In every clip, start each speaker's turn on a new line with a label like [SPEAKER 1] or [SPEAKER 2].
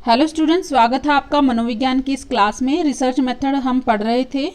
[SPEAKER 1] Hello students, स्वागत है आपका मनोविज्ञान की इस क्लास में। रिसर्च मेथड हम पढ़ रहे थे,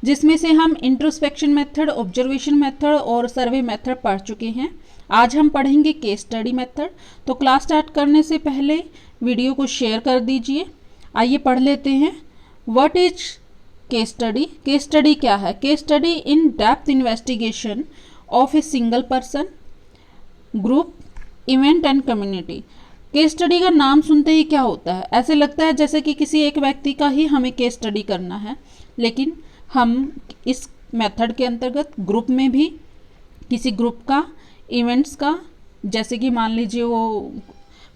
[SPEAKER 1] जिसमें से हम इंट्रोस्पेक्शन मेथड, ऑब्जर्वेशन मेथड और सर्वे मेथड पढ़ चुके हैं। आज हम पढ़ेंगे केस स्टडी मेथड। तो क्लास स्टार्ट करने से पहले वीडियो को शेयर कर दीजिए। आइए पढ़ लेते हैं। What is case study? Case study क्या है? Case study in depth investigation of a single person, group, event and community. Case study का नाम सुनते ही क्या होता है? ऐसे लगता है जैसे कि किसी एक व्यक्ति का ही हमें केस स्टडी करना है, लेकिन हम इस मेथड के अंतर्गत ग्रुप में भी किसी ग्रुप का, इवेंट्स का, जैसे कि मान लीजिए वो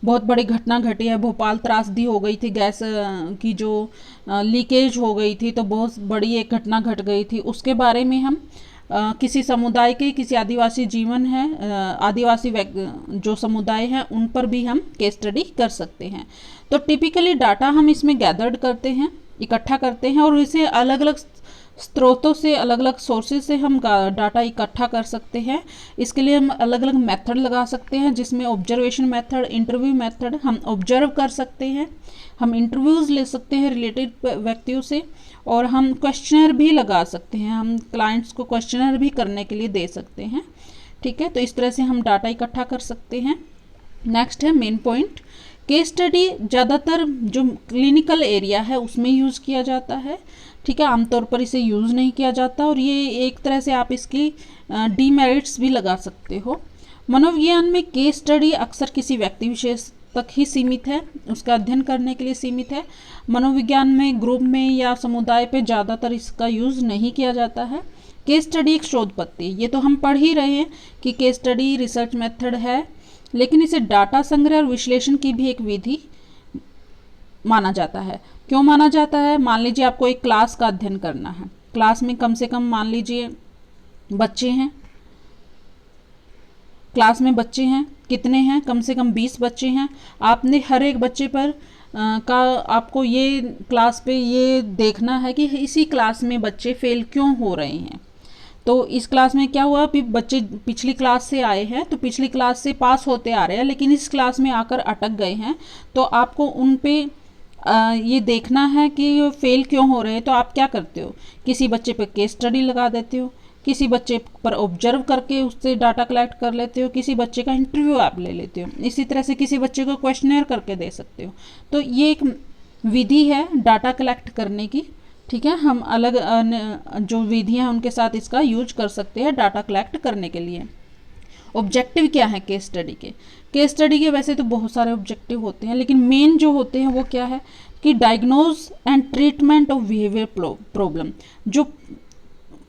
[SPEAKER 1] बहुत बड़ी घटना घटी है, भोपाल त्रासदी हो गई थी, गैस की जो लीकेज हो गई थी, तो बहुत बड़ी एक घटना घट गई थी, उसके बारे में हम किसी समुदाय के, किसी आदिवासी जीवन है, आदिवासी जो समुदाय हैं उन पर भी हम केस स्टडी कर सकते हैं। तो टिपिकली डाटा हम इसमें गैदर्ड करते हैं, इकट्ठा करते हैं, और इसे अलग अलग स्रोतों से, अलग अलग सोर्सेज से हम डाटा इकट्ठा कर सकते हैं। इसके लिए हम अलग अलग मेथड लगा सकते हैं, जिसमें ऑब्जर्वेशन मेथड, इंटरव्यू मेथड, हम ऑब्जर्व कर सकते हैं, हम इंटरव्यूज़ ले सकते हैं रिलेटेड व्यक्तियों से, और हम क्वेश्चनर भी लगा सकते हैं, हम क्लाइंट्स को क्वेश्चनर भी करने के लिए दे सकते हैं। ठीक है, तो इस तरह से हम डाटा इकट्ठा कर सकते हैं। नेक्स्ट है मेन पॉइंट। केस स्टडी ज़्यादातर जो क्लिनिकल एरिया है उसमें यूज़ किया जाता है। ठीक है, आमतौर पर इसे यूज़ नहीं किया जाता, और ये एक तरह से आप इसकी डीमेरिट्स भी लगा सकते हो। मनोविज्ञान में केस स्टडी अक्सर किसी व्यक्ति विशेष तक ही सीमित है, उसका अध्ययन करने के लिए सीमित है। मनोविज्ञान में ग्रुप में या समुदाय पे ज़्यादातर इसका यूज़ नहीं किया जाता है। केस स्टडी एक शोध पत्ती, ये तो हम पढ़ ही रहे हैं कि केस स्टडी रिसर्च मेथड है, लेकिन इसे डाटा संग्रह और विश्लेषण की भी एक विधि माना जाता है। क्यों माना जाता है? मान लीजिए आपको एक क्लास का अध्ययन करना है। क्लास में कम से कम मान लीजिए बच्चे हैं, क्लास में बच्चे हैं, कितने हैं? कम से कम 20 बच्चे हैं। आपने हर एक बच्चे पर आपको ये क्लास पे ये देखना है कि इसी क्लास में बच्चे फेल क्यों हो रहे हैं। तो इस क्लास में क्या हुआ, बच्चे पिछली क्लास से आए हैं, तो पिछली क्लास से पास होते आ रहे हैं, लेकिन इस क्लास में आकर अटक गए हैं, तो आपको उन पे ये देखना है कि फेल क्यों हो रहे हैं। तो आप क्या करते हो? किसी बच्चे पे केस स्टडी लगा देते हो, किसी बच्चे पर ऑब्जर्व करके उससे डाटा कलेक्ट कर लेते हो, किसी बच्चे का इंटरव्यू आप ले लेते हो, इसी तरह से किसी बच्चे को क्वेश्चनर करके दे सकते हो। तो ये एक विधि है डाटा कलेक्ट करने की। ठीक है, हम अलग जो विधियां उनके साथ इसका यूज कर सकते हैं डाटा कलेक्ट करने के लिए। ऑब्जेक्टिव क्या है केस स्टडी के? केस स्टडी के वैसे तो बहुत सारे ऑब्जेक्टिव होते हैं, लेकिन मेन जो होते हैं वो क्या है कि diagnose and treatment of behaviour problem. जो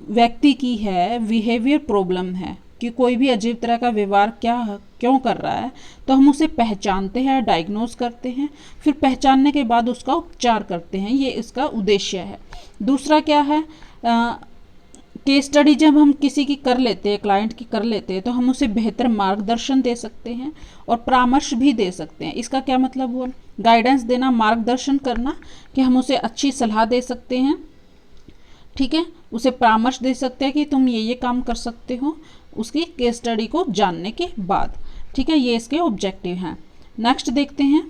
[SPEAKER 1] व्यक्ति की है बिहेवियर प्रॉब्लम है कि कोई भी अजीब तरह का व्यवहार क्यों कर रहा है, तो हम उसे पहचानते हैं, डायग्नोज करते हैं, फिर पहचानने के बाद उसका उपचार करते हैं। ये इसका उद्देश्य है। दूसरा क्या है, केस स्टडी जब हम किसी की कर लेते हैं, क्लाइंट की कर लेते हैं, तो हम उसे बेहतर मार्गदर्शन दे सकते हैं और परामर्श भी दे सकते हैं। इसका क्या मतलब हुआ? गाइडेंस देना, मार्गदर्शन करना, कि हम उसे अच्छी सलाह दे सकते हैं। ठीक है, उसे परामर्श दे सकते हैं कि तुम ये काम कर सकते हो, उसकी केस स्टडी को जानने के बाद। ठीक है, ये इसके ऑब्जेक्टिव हैं। नेक्स्ट देखते हैं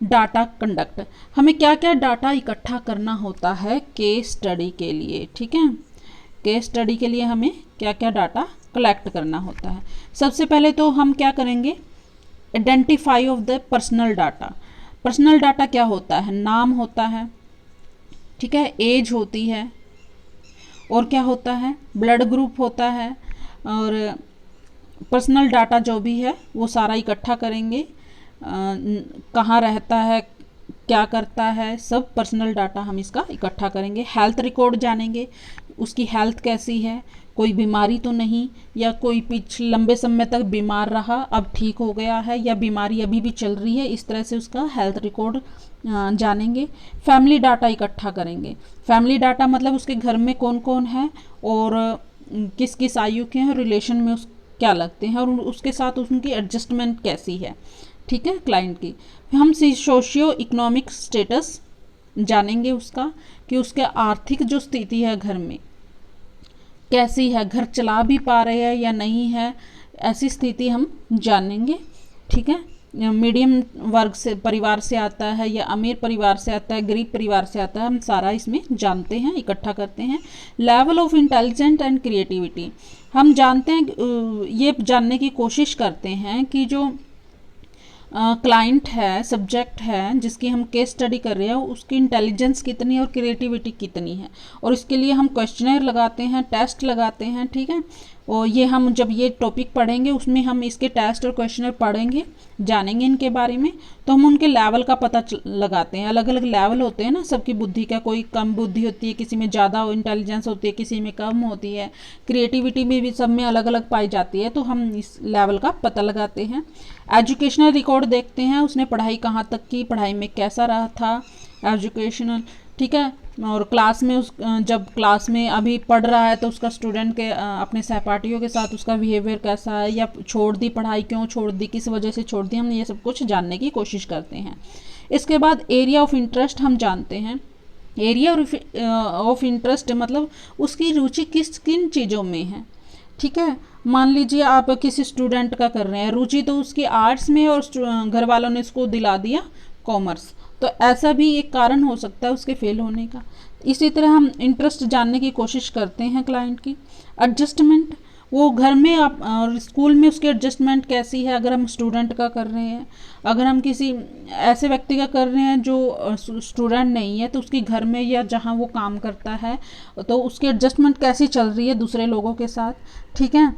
[SPEAKER 1] डाटा कंडक्ट। हमें क्या क्या डाटा इकट्ठा करना होता है केस स्टडी के लिए? ठीक है, केस स्टडी के लिए हमें क्या क्या डाटा कलेक्ट करना होता है? सबसे पहले तो हम क्या करेंगे, identify of the personal data. Personal data क्या होता है? नाम होता है, ठीक है, एज होती है, और क्या होता है, ब्लड ग्रुप होता है, और पर्सनल डाटा जो भी है वो सारा इकट्ठा करेंगे। कहाँ रहता है, क्या करता है, सब पर्सनल डाटा हम इसका इकट्ठा करेंगे। हेल्थ रिकॉर्ड जानेंगे, उसकी हेल्थ कैसी है, कोई बीमारी तो नहीं, या कोई लंबे समय तक बीमार रहा, अब ठीक हो गया है, या बीमारी अभी भी चल रही है, इस तरह से उसका हेल्थ रिकॉर्ड जानेंगे। फैमिली डाटा इकट्ठा करेंगे। फैमिली डाटा मतलब उसके घर में कौन कौन है और किस किस आयु के हैं, रिलेशन में उस क्या लगते हैं, और उसके साथ उनकी एडजस्टमेंट कैसी है। ठीक है, क्लाइंट की। हम सोशियो इकोनॉमिक स्टेटस जानेंगे उसका, कि उसके आर्थिक जो स्थिति है घर में कैसी है, घर चला भी पा रहे हैं या नहीं है, ऐसी स्थिति हम जानेंगे। ठीक है, मीडियम वर्ग से परिवार से आता है या अमीर परिवार से आता है, गरीब परिवार से आता है, हम सारा इसमें जानते हैं, इकट्ठा करते हैं। Level of intelligent and creativity, हम जानते हैं, ये जानने की कोशिश करते हैं कि जो क्लाइंट है, सब्जेक्ट है जिसकी हम केस स्टडी कर रहे हैं, उसकी इंटेलिजेंस कितनी है और क्रिएटिविटी कितनी है, और इसके लिए हम क्वेश्चनर लगाते हैं, टेस्ट लगाते हैं, ठीक है। और ये हम जब ये टॉपिक पढ़ेंगे उसमें हम इसके टेस्ट और क्वेश्चनर पढ़ेंगे, जानेंगे इनके बारे में, तो हम उनके लेवल का पता लगाते हैं। अलग अलग लेवल होते हैं ना सबकी बुद्धि का, कोई कम बुद्धि होती है, किसी में ज़्यादा इंटेलिजेंस होती है, किसी में कम होती है, क्रिएटिविटी भी सब में अलग अलग पाई जाती है, तो हम इस लेवल का पता लगाते हैं। एजुकेशनल रिकॉर्ड देखते हैं, उसने पढ़ाई कहाँ तक की, पढ़ाई में कैसा रहा था, एजुकेशनल, ठीक है। और क्लास में जब क्लास में अभी पढ़ रहा है तो उसका स्टूडेंट के अपने सहपाठियों के साथ उसका बिहेवियर कैसा है, या छोड़ दी पढ़ाई, क्यों छोड़ दी, किस वजह से छोड़ दी, हम ये सब कुछ जानने की कोशिश करते हैं। इसके बाद एरिया ऑफ इंटरेस्ट हम जानते हैं। एरिया ऑफ इंटरेस्ट मतलब उसकी रुचि किन चीज़ों में है, ठीक है। मान लीजिए आप किसी स्टूडेंट का कर रहे हैं, रुचि तो उसकी आर्ट्स में है और घर वालों ने उसको दिला दिया कॉमर्स, तो ऐसा भी एक कारण हो सकता है उसके फेल होने का। इसी तरह हम इंटरेस्ट जानने की कोशिश करते हैं क्लाइंट की। एडजस्टमेंट, वो घर में आप और स्कूल में उसकी एडजस्टमेंट कैसी है, अगर हम स्टूडेंट का कर रहे हैं। अगर हम किसी ऐसे व्यक्ति का कर रहे हैं जो स्टूडेंट नहीं है, तो उसके घर में या जहाँ वो काम करता है तो उसकी एडजस्टमेंट कैसी चल रही है दूसरे लोगों के साथ, ठीक है।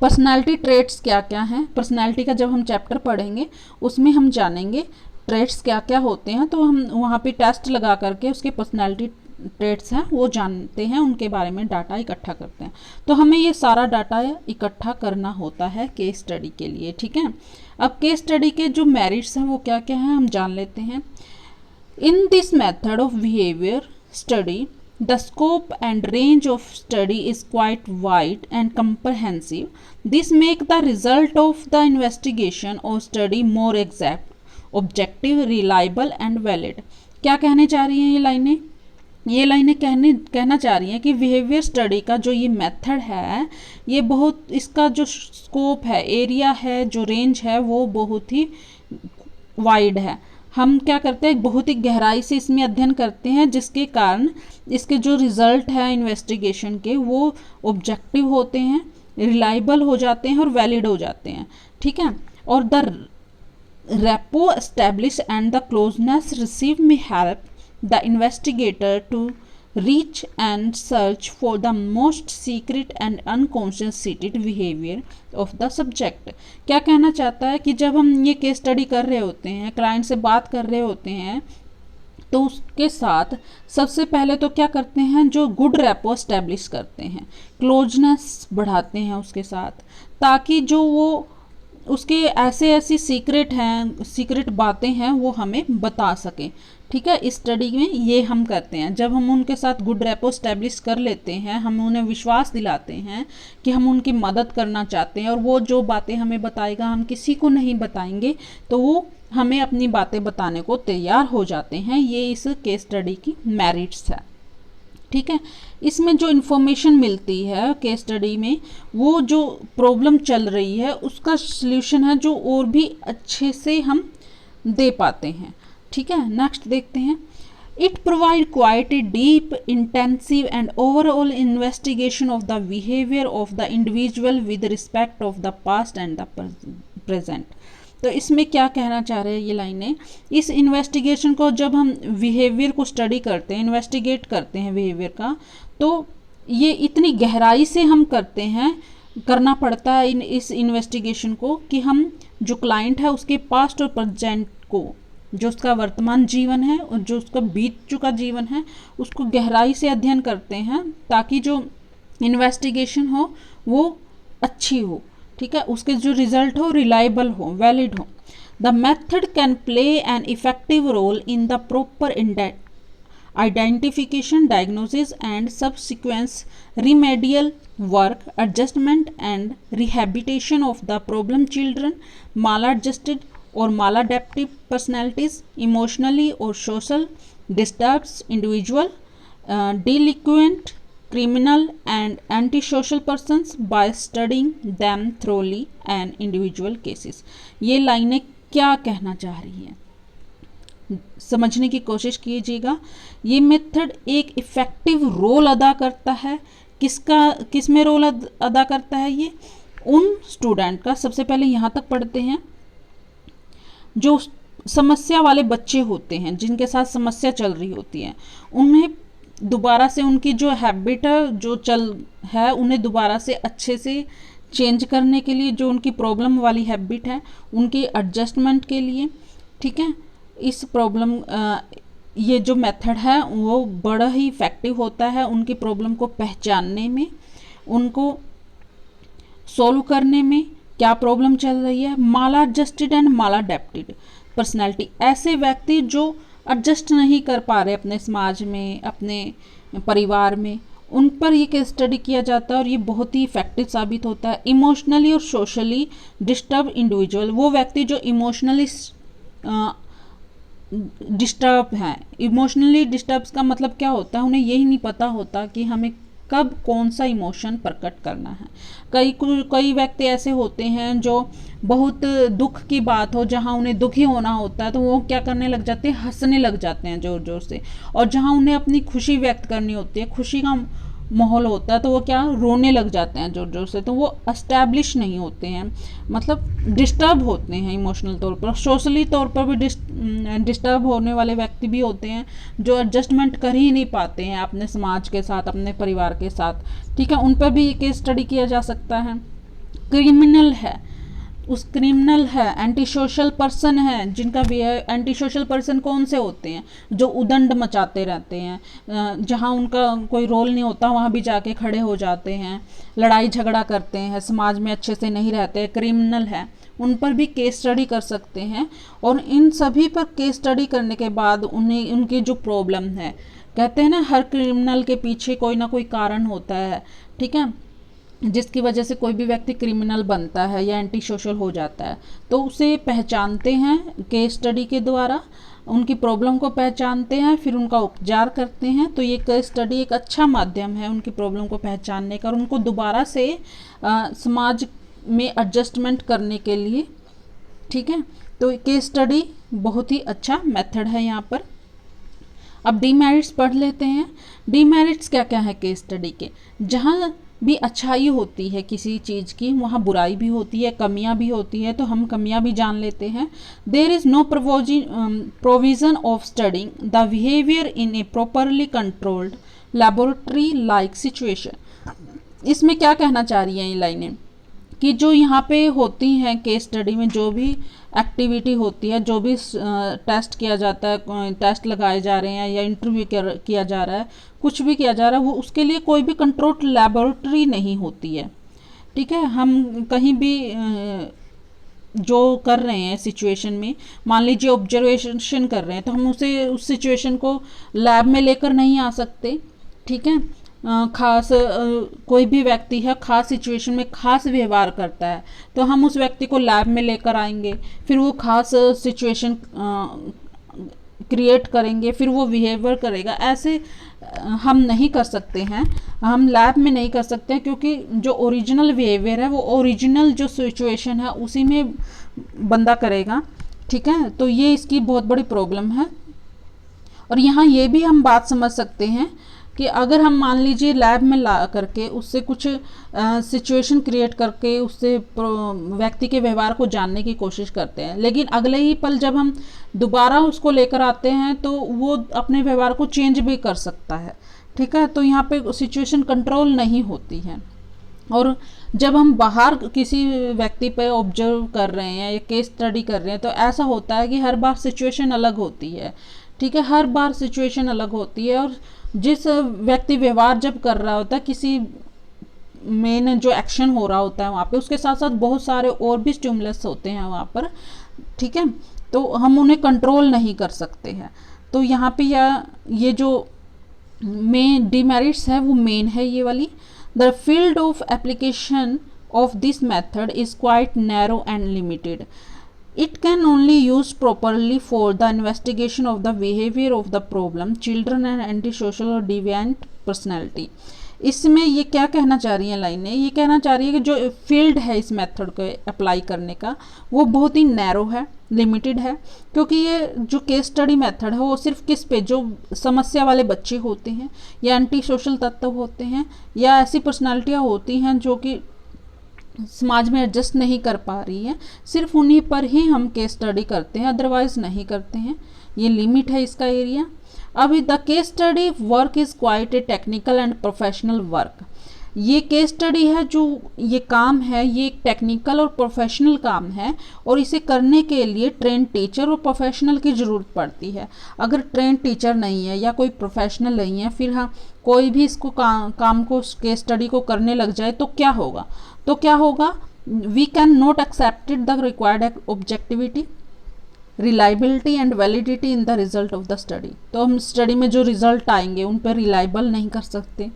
[SPEAKER 1] पर्सनालिटी ट्रेट्स क्या क्या हैं, पर्सनालिटी का जब हम चैप्टर पढ़ेंगे उसमें हम जानेंगे ट्रेट्स क्या क्या होते हैं, तो हम वहाँ पे टेस्ट लगा करके उसके पर्सनालिटी ट्रेट्स हैं वो जानते हैं, उनके बारे में डाटा इकट्ठा करते हैं। तो हमें ये सारा डाटा इकट्ठा करना होता है केस स्टडी के लिए, ठीक है। अब केस स्टडी के जो मेरिट्स हैं वो क्या क्या हैं हम जान लेते हैं। In this method of behaviour study the scope and range of study is quite wide and comprehensive. This make the result of the investigation or study more exact, objective, reliable and valid. क्या कहने चाह रही हैं ये लाइनें? ये लाइनें कहना चाह रही हैं कि बिहेवियर स्टडी का जो ये मेथड है, ये बहुत, इसका जो स्कोप है, एरिया है, जो रेंज है, वो बहुत ही वाइड है। हम क्या करते हैं, बहुत ही गहराई से इसमें अध्ययन करते हैं, जिसके कारण इसके जो रिजल्ट है इन्वेस्टिगेशन के वो ऑब्जेक्टिव होते हैं, रिलायबल हो जाते हैं और वैलिड हो जाते हैं, ठीक है। और the repo establish and the closeness receive में help the investigator to reach and search for the most secret and unconscious seated behavior of the subject. क्या कहना चाहता है कि जब हम ये केस स्टडी कर रहे होते हैं, क्लाइंट से बात कर रहे होते हैं, तो उसके साथ सबसे पहले तो क्या करते हैं, जो गुड रेपो एस्टेब्लिश करते हैं, क्लोजनेस बढ़ाते हैं उसके साथ, ताकि जो वो उसके ऐसी सीक्रेट बातें हैं वो हमें बता सकें, ठीक है। इस स्टडी में ये हम करते हैं। जब हम उनके साथ गुड रेपो स्टैब्लिश कर लेते हैं, हम उन्हें विश्वास दिलाते हैं कि हम उनकी मदद करना चाहते हैं और वो जो बातें हमें बताएगा हम किसी को नहीं बताएंगे, तो वो हमें अपनी बातें बताने को तैयार हो जाते हैं। ये इस केस स्टडी की मेरिट्स है, ठीक है। इसमें जो इन्फॉर्मेशन मिलती है केस स्टडी में, वो जो प्रॉब्लम चल रही है उसका सल्यूशन है जो और भी अच्छे से हम दे पाते हैं, ठीक है। नेक्स्ट देखते हैं। It provide quite a deep, intensive and overall investigation of the behaviour of the individual with respect of the past and the present. तो इसमें क्या कहना चाह रहे हैं ये लाइनें, इस इन्वेस्टिगेशन को जब हम बिहेवियर को स्टडी करते हैं, इन्वेस्टिगेट करते हैं बिहेवियर का, तो ये इतनी गहराई से हम करते हैं, करना पड़ता है इस इन्वेस्टिगेशन को, कि हम जो क्लाइंट है उसके पास्ट और प्रेजेंट को, जो उसका वर्तमान जीवन है और जो उसका बीत चुका जीवन है, उसको गहराई से अध्ययन करते हैं, ताकि जो इन्वेस्टिगेशन हो वो अच्छी हो, ठीक है, उसके जो रिजल्ट हो रिलायबल हो, वैलिड हो। The method can play an effective role in the proper identification, diagnosis and subsequent remedial work, adjustment and rehabilitation of the problem children, maladjusted or maladaptive personalities, emotionally or social disturbed individual, delinquent, criminal and antisocial persons by studying them thoroughly and individual cases. ये लाइनें क्या कहना चाह रही है, समझने की कोशिश कीजिएगा। ये मेथड एक इफ़ेक्टिव रोल अदा करता है। किस में रोल अदा करता है ये? उन स्टूडेंट का, सबसे पहले यहाँ तक पढ़ते हैं, जो समस्या वाले बच्चे होते हैं, जिनके साथ समस्या चल रही होती है, उन्हें दोबारा से उनकी जो हैबिट है जो चल है उन्हें दोबारा से अच्छे से चेंज करने के लिए, जो उनकी प्रॉब्लम वाली हैबिट है उनकी एडजस्टमेंट के लिए, ठीक है। इस प्रॉब्लम ये जो मेथड है वो बड़ा ही इफ़ेक्टिव होता है उनकी प्रॉब्लम को पहचानने में, उनको सॉल्व करने में। क्या प्रॉब्लम चल रही है? Maladjusted and maladapted personality, ऐसे व्यक्ति जो एडजस्ट नहीं कर पा रहे अपने समाज में, अपने परिवार में, उन पर ये केस स्टडी किया जाता है और ये बहुत ही इफ़ेक्टिव साबित होता है। इमोशनली और सोशली डिस्टर्ब इंडिविजुअल, वो व्यक्ति जो इमोशनली डिस्टर्ब हैं। इमोशनली डिस्टर्ब का मतलब क्या होता है? उन्हें यही नहीं पता होता कि हमें कब कौन सा इमोशन प्रकट करना है। कई व्यक्ति ऐसे होते हैं जो बहुत दुख की बात हो, जहाँ उन्हें दुखी होना होता है तो वो क्या करने लग जाते हैं? हंसने लग जाते हैं ज़ोर ज़ोर से। और जहाँ उन्हें अपनी खुशी व्यक्त करनी होती है, खुशी का माहौल होता है, तो वो क्या रोने लग जाते हैं ज़ोर ज़ोर से। तो वो एस्टैब्लिश नहीं होते हैं, मतलब डिस्टर्ब होते हैं इमोशनल तौर पर। सोशली तौर पर भी डिस्टर्ब होने वाले व्यक्ति भी होते हैं जो एडजस्टमेंट कर ही नहीं पाते हैं अपने समाज के साथ, अपने परिवार के साथ, ठीक है। उन पर भी केस स्टडी किया जा सकता है। क्रिमिनल है, उस क्रिमिनल है, एंटी सोशल पर्सन है, जिनका भी है। एंटी सोशल पर्सन कौन से होते हैं? जो उदंड मचाते रहते हैं, जहाँ उनका कोई रोल नहीं होता वहाँ भी जाके खड़े हो जाते हैं, लड़ाई झगड़ा करते हैं, समाज में अच्छे से नहीं रहते, क्रिमिनल है। उन पर भी केस स्टडी कर सकते हैं। और इन सभी पर केस स्टडी करने के बाद उन्हें उनकी जो प्रॉब्लम है, कहते हैं ना हर क्रिमिनल के पीछे कोई ना कोई कारण होता है, ठीक है, जिसकी वजह से कोई भी व्यक्ति क्रिमिनल बनता है या एंटी सोशल हो जाता है। तो उसे पहचानते हैं केस स्टडी के द्वारा, उनकी प्रॉब्लम को पहचानते हैं, फिर उनका उपचार करते हैं। तो ये केस स्टडी एक अच्छा माध्यम है उनकी प्रॉब्लम को पहचानने का और उनको दोबारा से समाज में एडजस्टमेंट करने के लिए, ठीक है। तो केस स्टडी बहुत ही अच्छा मेथड है यहाँ पर। अब डीमेरिट्स पढ़ लेते हैं। डीमेरिट्स क्या क्या है केस स्टडी के? जहाँ भी अच्छाई होती है किसी चीज़ की, वहाँ बुराई भी होती है, कमियाँ भी होती है, तो हम कमियाँ भी जान लेते हैं। There is no provision of studying the behaviour in a properly controlled laboratory like situation. इसमें क्या कहना चाह रही हैं ये लाइनें? कि जो यहाँ पे होती हैं केस स्टडी में, जो भी एक्टिविटी होती है, जो भी टेस्ट किया जाता है, टेस्ट लगाए जा रहे हैं या इंटरव्यू किया जा रहा है, कुछ भी किया जा रहा है, वो उसके लिए कोई भी कंट्रोल्ड लेबोरेटरी नहीं होती है, ठीक है। हम कहीं भी जो कर रहे हैं सिचुएशन में, मान लीजिए ऑब्जर्वेशन कर रहे हैं, तो हम उसे उस सिचुएशन को लैब में लेकर नहीं आ सकते, ठीक है। खास कोई भी व्यक्ति है खास सिचुएशन में खास व्यवहार करता है, तो हम उस व्यक्ति को लैब में लेकर आएंगे, फिर वो खास सिचुएशन क्रिएट करेंगे, फिर वो बिहेवियर करेगा। ऐसे हम नहीं कर सकते हैं, हम लैब में नहीं कर सकते हैं, क्योंकि जो ओरिजिनल बिहेवियर है वो ओरिजिनल जो सिचुएशन है उसी में बंदा करेगा, ठीक है। तो ये इसकी बहुत बड़ी प्रॉब्लम है। और यहाँ ये भी हम बात समझ सकते हैं कि अगर हम मान लीजिए लैब में ला करके उससे कुछ सिचुएशन क्रिएट करके उससे व्यक्ति के व्यवहार को जानने की कोशिश करते हैं, लेकिन अगले ही पल जब हम दोबारा उसको लेकर आते हैं तो वो अपने व्यवहार को चेंज भी कर सकता है, ठीक है। तो यहाँ पे सिचुएशन कंट्रोल नहीं होती है। और जब हम बाहर किसी व्यक्ति पे ऑब्जर्व कर रहे हैं या केस स्टडी कर रहे हैं, तो ऐसा होता है कि हर बार सिचुएशन अलग होती है, ठीक है, हर बार सिचुएशन अलग होती है। और जिस व्यक्ति व्यवहार जब कर रहा होता है, किसी मेन जो एक्शन हो रहा होता है वहाँ पे, उसके साथ साथ बहुत सारे और भी स्टिमुलस होते हैं वहाँ पर, ठीक है, तो हम उन्हें कंट्रोल नहीं कर सकते हैं। तो यहाँ पे ये जो मेन डिमेरिट्स है वो मेन है ये वाली। The field of application of this method is quite narrow and limited. It can only used properly for the investigation of the behavior of the problem children and antisocial or deviant personality. इसमें ये क्या कहना चाह रही है लाइनें, ये कहना चाह रही है कि जो फील्ड है इस मेथड को अप्लाई करने का वो बहुत ही नैरो है, लिमिटेड है, क्योंकि ये जो केस स्टडी मेथड है वो सिर्फ किस पे, जो समस्या वाले बच्चे होते हैं या एंटी सोशल तत्व होते हैं या ऐसी पर्सनालिटियाँ होती हैं जो कि समाज में एडजस्ट नहीं कर पा रही है, सिर्फ उन्हीं पर ही हम केस स्टडी करते हैं, अदरवाइज नहीं करते हैं। ये लिमिट है इसका एरिया। अभी the case study work is quite a technical and professional work. ये केस स्टडी है, जो ये काम है ये एक टेक्निकल और प्रोफेशनल काम है और इसे करने के लिए ट्रेन टीचर और प्रोफेशनल की ज़रूरत पड़ती है। अगर ट्रेन टीचर नहीं है या कोई प्रोफेशनल नहीं है, फिर हाँ कोई भी इसको काम को केस स्टडी को करने लग जाए तो क्या होगा, we can not accepted the required objectivity, reliability and validity in the result of the study. तो हम स्टडी में जो रिजल्ट आएंगे उन पर रिलायबल नहीं कर सकते,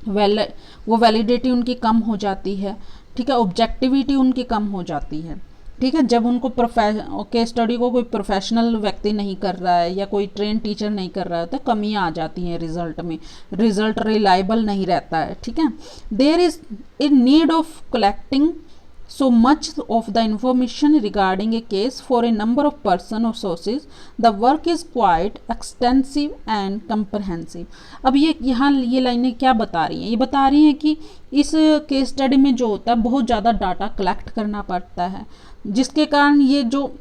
[SPEAKER 1] वो वैलिडिटी उनकी कम हो जाती है, ठीक है, ऑब्जेक्टिविटी उनकी कम हो जाती है, ठीक है। जब उनको केस स्टडी को कोई प्रोफेशनल व्यक्ति नहीं कर रहा है या कोई ट्रेन टीचर नहीं कर रहा है तो कमियां आ जाती हैं रिजल्ट में, रिजल्ट रिलायबल नहीं रहता है, ठीक है। There is a need of collecting so much of the information regarding a case for a number of person or sources. The work is quite extensive and comprehensive. अब ये यहाँ ये लाइनें क्या बता रही हैं, ये बता रही हैं कि इस केस स्टडी में जो होता है बहुत ज़्यादा डाटा कलेक्ट करना पड़ता है, जिसके कारण ये जो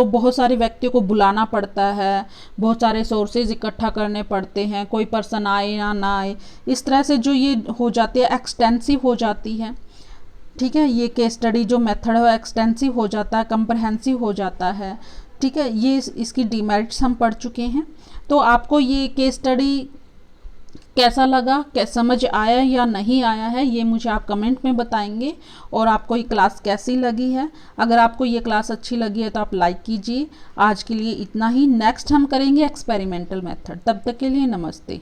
[SPEAKER 1] बहुत सारे व्यक्तियों को बुलाना पड़ता है, बहुत सारे सोर्सेज इकट्ठा करने पड़ते हैं, कोई पर्सन आए या ना आए, इस तरह से जो ये हो जाती है एक्सटेंसिव हो जाती है, ठीक है। ये केस स्टडी जो मेथड है एक्सटेंसिव हो जाता है, कंप्रहेंसिव हो जाता है, ठीक है। ये इसकी डीमेरिट्स हम पढ़ चुके हैं। तो आपको ये केस स्टडी कैसा लगा, क्या समझ आया या नहीं आया है, ये मुझे आप कमेंट में बताएंगे। और आपको ये क्लास कैसी लगी है, अगर आपको ये क्लास अच्छी लगी है तो आप लाइक कीजिए। आज के लिए इतना ही, नेक्स्ट हम करेंगे एक्सपेरिमेंटल मेथड। तब तक के लिए नमस्ते।